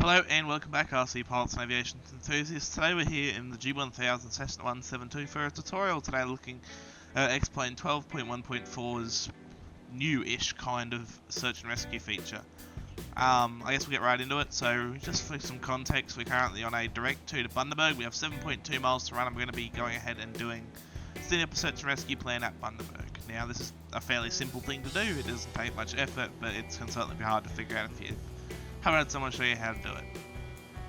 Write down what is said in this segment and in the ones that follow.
Hello and welcome back, RC pilots and aviation enthusiasts. Today we're here in the G1000 Cessna 172 for a tutorial today looking at Xplane 12.1.4's new-ish kind of search and rescue feature. I guess we'll get right into it. So just for some context, we're currently on a direct to Bundaberg. We have 7.2 miles to run and we're going to be going ahead and doing setting up a search and rescue plan at Bundaberg. Now this is a fairly simple thing to do. It doesn't take much effort, but it can certainly be hard to figure out if you haven't had someone show you how to do it.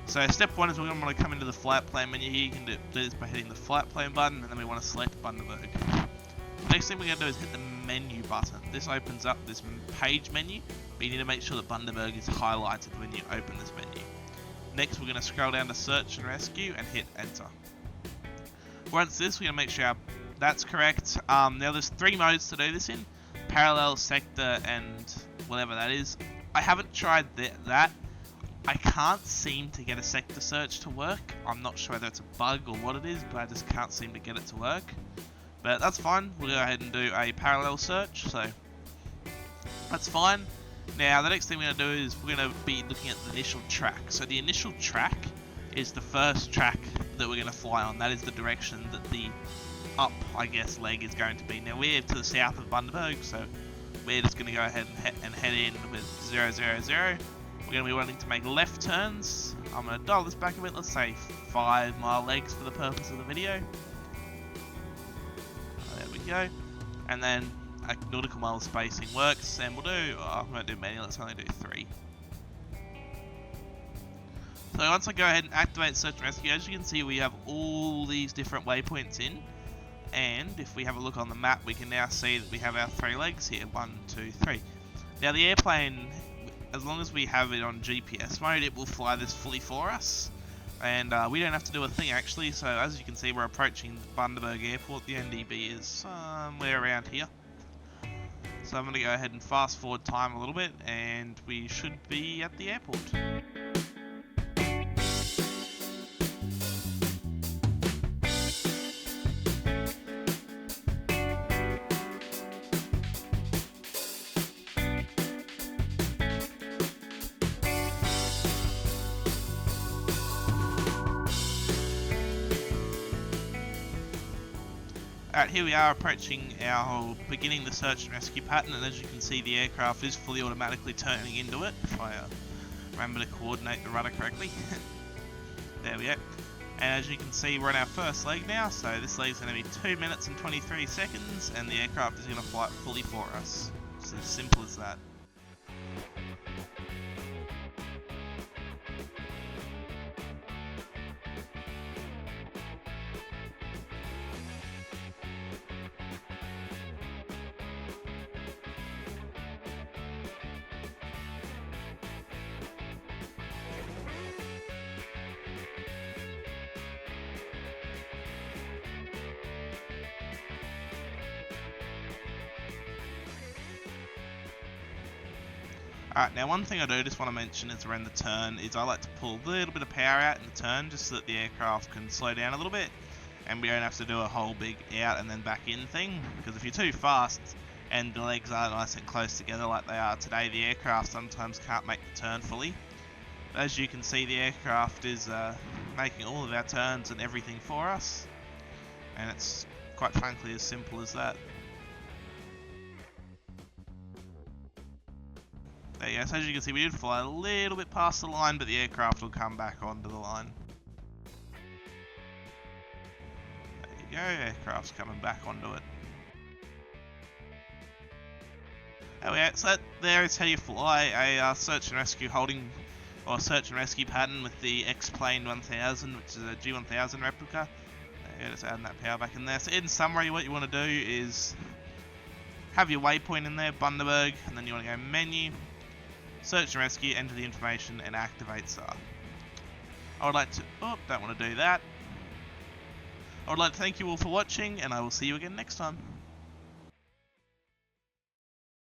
So step one is we're going to want to come into the flight plan menu here. You can do this by hitting the flight plan button, and then we want to select Bundaberg. The next thing we're going to do is hit the menu button. This opens up this page menu, but you need to make sure that Bundaberg is highlighted when you open this menu. Next we're going to scroll down to search and rescue and hit enter. Once this, we're going to make sure that's correct. Now there's three modes to do this in: parallel, sector, and whatever that is. I haven't tried that. I can't seem to get a sector search to work. I'm not sure whether it's a bug or what it is, but I just can't seem to get it to work. But that's fine. We'll go ahead and do a parallel search, so that's fine. Now the next thing we're going to do is we're going to be looking at the initial track. So the initial track is the first track that we're going to fly on. That is the direction that the up, I guess, leg is going to be. Now we're to the south of Bundaberg, so we're just going to go ahead and head in with 000. We're going to be wanting to make left turns. I'm going to dial this back a bit, let's say 5 mile legs for the purpose of the video. There we go. And then a nautical mile spacing works, and we'll do, I won't do manual, let's only do 3. So once I go ahead and activate search and rescue, as you can see we have all these different waypoints in. And if we have a look on the map, we can now see that we have our 3 legs here, 1, 2, 3. Now the airplane, as long as we have it on GPS mode, it will fly this fully for us. And we don't have to do a thing actually, so as you can see we're approaching Bundaberg Airport. The NDB is somewhere around here. So I'm going to go ahead and fast forward time a little bit and we should be at the airport. Alright, here we are approaching our beginning the search and rescue pattern, and as you can see the aircraft is fully automatically turning into it, if I remember to coordinate the rudder correctly. There we go. And as you can see we're on our first leg now, so this leg's going to be 2 minutes and 23 seconds and the aircraft is going to fly fully for us. It's as simple as that. Alright, now one thing I do just want to mention is around the turn is I like to pull a little bit of power out in the turn just so that the aircraft can slow down a little bit and we don't have to do a whole big out and then back in thing, because if you're too fast and the legs are nice and close together like they are today, the aircraft sometimes can't make the turn fully. But as you can see the aircraft is making all of our turns and everything for us, and it's quite frankly as simple as that. There you go, so as you can see we did fly a little bit past the line, but the aircraft will come back onto the line. There you go, aircraft's coming back onto it. There we go, so that there is how you fly a search and rescue holding, or search and rescue pattern with the Xplane 1000, which is a G1000 replica. There you go, just adding that power back in there. So in summary, what you want to do is have your waypoint in there, Bundaberg, and then you want to go menu, search and rescue, enter the information, and activate SAR. I would like to, don't want to do that. I would like to thank you all for watching, and I will see you again next time.